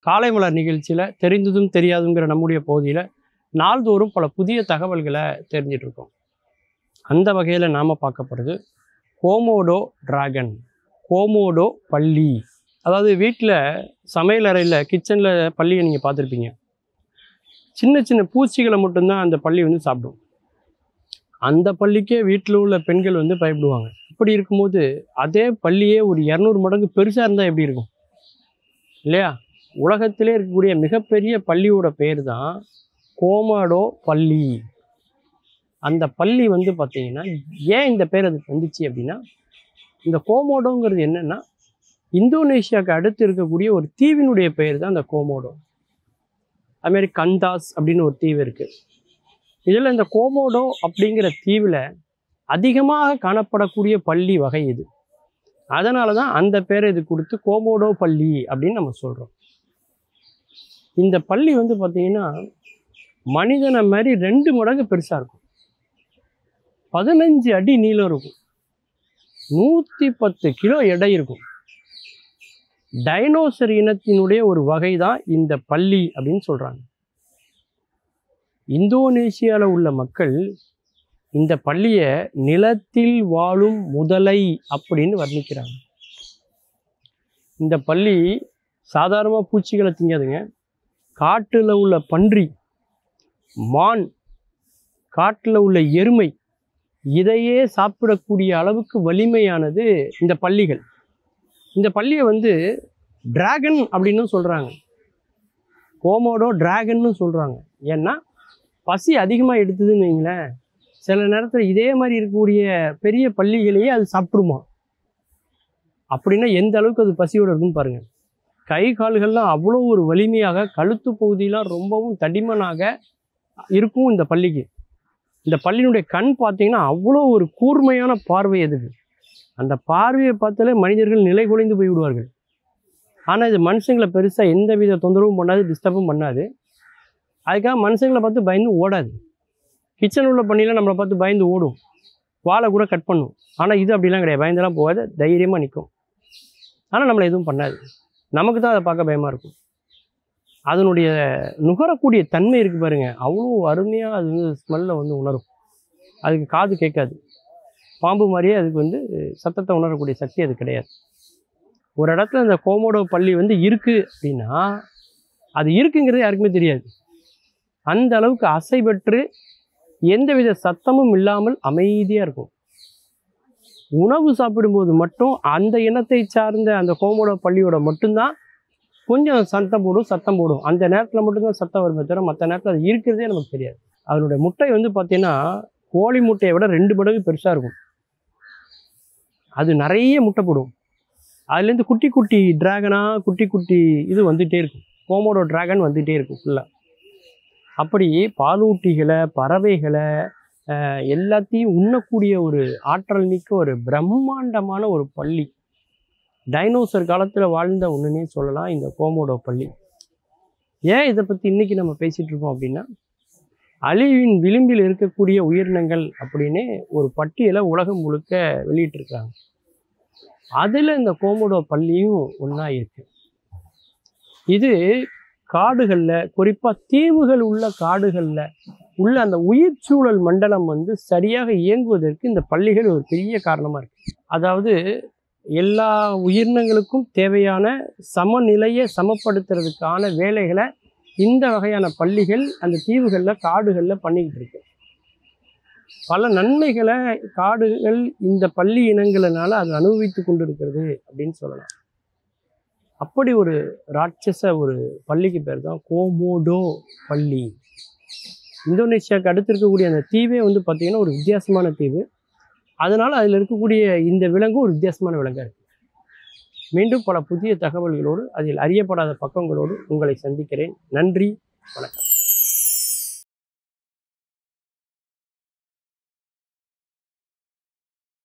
காலை மலர் நிகழ்ச்சியில் தெரிந்ததும் தெரியாதுங்கிற நம்முடைய பகுதியில் நாள்தோறும் பல புதிய தகவல்களை தெரிஞ்சிட்டு இருக்கோம். அந்த வகையில் நாம் பார்க்கப்படுறது கோமோடோ டிராகன், கோமோடோ பல்லி. அதாவது வீட்டில் சமையல் அறையில் கிச்சனில் பல்லியை நீங்கள் பார்த்துருப்பீங்க. சின்ன சின்ன பூச்சிகளை மட்டும்தான் அந்த பல்லி வந்து சாப்பிடும். அந்த பல்லிக்கே வீட்டில் உள்ள பெண்கள் வந்து பயப்படுவாங்க. இப்படி இருக்கும்போது அதே பல்லியே ஒரு 200 மடங்கு பெருசாக இருந்தால் எப்படி இருக்கும் இல்லையா? உலகத்திலே இருக்கக்கூடிய மிகப்பெரிய பல்லியோட பேர் தான் கோமோடோ பல்லி. அந்த பல்லி வந்து பார்த்தீங்கன்னா ஏன் இந்த பேர் அதுக்கு வந்துச்சு அப்படின்னா, இந்த கோமோடோங்கிறது என்னென்னா இந்தோனேஷியாவுக்கு அடுத்து இருக்கக்கூடிய ஒரு தீவினுடைய பெயர் தான் அந்த கோமோடோ. அதுமாரி கந்தாஸ் அப்படின்னு ஒரு தீவு இருக்குது. இதில் இந்த கோமோடோ அப்படிங்கிற தீவில் அதிகமாக காணப்படக்கூடிய பல்லி வகை இது. அதனால தான் அந்த பேரை இது கொடுத்து கோமோடோ பல்லி அப்படின்னு நம்ம சொல்கிறோம். இந்த பல்லி வந்து பார்த்திங்கன்னா மனிதனை மாதிரி 2 மடங்கு பெருசாக இருக்கும். 15 அடி நீளம் இருக்கும். 110 கிலோ எடை இருக்கும். டைனோசர் இனத்தினுடைய ஒரு வகை தான் இந்த பல்லி அப்படின்னு சொல்கிறாங்க. இந்தோனேஷியாவில் உள்ள மக்கள் இந்த பல்லியை நிலத்தில் வாழும் முதலை அப்படின்னு வர்ணிக்கிறாங்க. இந்த பல்லி சாதாரணமாக பூச்சிகளை திங்காதுங்க. காட்டில் உள்ள பன்றி, மான், காட்டில் உள்ள எருமை இதையே சாப்பிடக்கூடிய அளவுக்கு வலிமையானது இந்த பல்லிகள். இந்த பல்லியை வந்து டிராகன் அப்படின்னு சொல்கிறாங்க. கோமோடோ டிராகன்னு சொல்கிறாங்க. ஏன்னா பசி அதிகமாக எடுத்ததுன்னு வைங்களேன், சில நேரத்தில் இதே மாதிரி இருக்கக்கூடிய பெரிய பல்லிகளையே அது சாப்பிட்ருமா. அப்படின்னா எந்த அளவுக்கு அது பசியோடு இருக்குன்னு பாருங்கள். கை கால்கள்லாம் அவ்வளோ ஒரு வலிமையாக, கழுத்து பகுதியெலாம் ரொம்பவும் தடிமனாக இருக்கும் இந்த பல்லிக்கு. இந்த பல்லியினுடைய கண் பார்த்தீங்கன்னா அவ்வளோ ஒரு கூர்மையான பார்வை அதுக்கு. அந்த பார்வையை பார்த்தாலே மனிதர்கள் நிலை குலைந்து போய் விடுவார்கள். ஆனால் இது மனுஷங்களை பெருசாக எந்த வித தொந்தரவும் பண்ணாது, டிஸ்டர்பும் பண்ணாது. அதுக்காக மனுஷங்களை பார்த்து பயந்து ஓடாது. கிச்சனில் உள்ள பன்னியில் நம்மளை பார்த்து பயந்து ஓடும், வாழை கூட கட் பண்ணும். ஆனால் இது அப்படிலாம் கிடையாது. பயந்தெல்லாம் போகாது, தைரியமாக நிற்கும். ஆனால் நம்மளை எதுவும் பண்ணாது. நமக்கு தான் அதை பார்க்க பயமாக இருக்கும். அதனுடைய நுகரக்கூடிய தன்மை இருக்குது பாருங்கள், அவ்வளோ அருமையாக அது வந்து ஸ்மெல்லை வந்து உணரும். அதுக்கு காது கேட்காது. பாம்பு மாதிரியே அதுக்கு வந்து சத்தத்தை உணரக்கூடிய சக்தி அது கிடையாது. ஒரு இடத்துல இந்த கோமோடோ பல்லி வந்து இருக்குது அப்படின்னா அது இருக்குங்கிறது யாருக்குமே தெரியாது. அந்த அளவுக்கு அசை பெற்று எந்தவித சத்தமும் இல்லாமல் அமைதியாக இருக்கும். உணவு சாப்பிடும்போது மட்டும் அந்த இனத்தை சார்ந்த அந்த கோமோடோ பல்லியோட மட்டும்தான் கொஞ்சம் சத்தம் போடும். அந்த நேரத்தில் மட்டும்தான் சத்தம் வருமே தவிர மற்ற நேரத்தில் அது இருக்கிறதே நமக்கு தெரியாது. அதனுடைய முட்டை வந்து பார்த்திங்கன்னா கோழி முட்டையை விட 2 மடங்கு பெருசாக இருக்கும். அது நிறைய முட்டை போடும். அதுலேருந்து குட்டி குட்டி டிராகனாக குட்டி இது வந்துகிட்டே இருக்கும். கோமோடோ டிராகன் வந்துகிட்டே இருக்கும் ஃபுல்லாக. அப்படி பாலூட்டிகளை, பறவைகளை எல்லாத்தையும் உண்ணக்கூடிய ஒரு ஆற்றல் மிக்க ஒரு பிரம்மாண்டமான ஒரு பல்லி. டைனோசர் காலத்தில் வாழ்ந்த ஒன்றுனே சொல்லலாம் இந்த கோமோடோ பல்லி. ஏன் இதை பற்றி இன்றைக்கி நம்ம பேசிகிட்டு இருக்கோம் அப்படின்னா, அழிவின் விளிம்பில் இருக்கக்கூடிய உயிரினங்கள் அப்படின்னு ஒரு பட்டியலை உலகம் முழுக்க வெளியிட்டிருக்கிறாங்க. அதில் இந்த கோமோடோ பல்லியும் ஒன்றா இருக்குது. இது காடுகளில், குறிப்பாக தீவுகள் உள்ள காடுகளில் உள்ள அந்த உயிர் சூழல் மண்டலம் வந்து சரியாக இயங்குவதற்கு இந்த பல்லிகள் ஒரு பெரிய காரணமாக இருக்குது. அதாவது எல்லா உயிரினங்களுக்கும் தேவையான சமநிலையை சமப்படுத்துறதுக்கான வேலைகளை இந்த வகையான பல்லிகள் அந்த தீவுகளில், காடுகளில் பண்ணிக்கிட்டு இருக்கு. பல நன்மைகளை காடுகள் இந்த பல்லி இனங்களினால அது அனுபவித்து கொண்டு இருக்கிறது அப்படின்னு சொல்லலாம். அப்படி ஒரு ராட்சச ஒரு பல்லிக்கு பேர் தான் கோமோடோ பல்லி. இந்தோனேஷியாவுக்கு அடுத்து இருக்கக்கூடிய அந்த தீவே வந்து பார்த்திங்கன்னா ஒரு வித்தியாசமான தீவு. அதனால் அதில் இருக்கக்கூடிய இந்த விலங்கும் ஒரு வித்தியாசமான விலங்காக இருக்குது. மீண்டும் பல புதிய தகவல்களோடு, அதில் அறியப்படாத பக்கங்களோடு உங்களை சந்திக்கிறேன். நன்றி, வணக்கம்.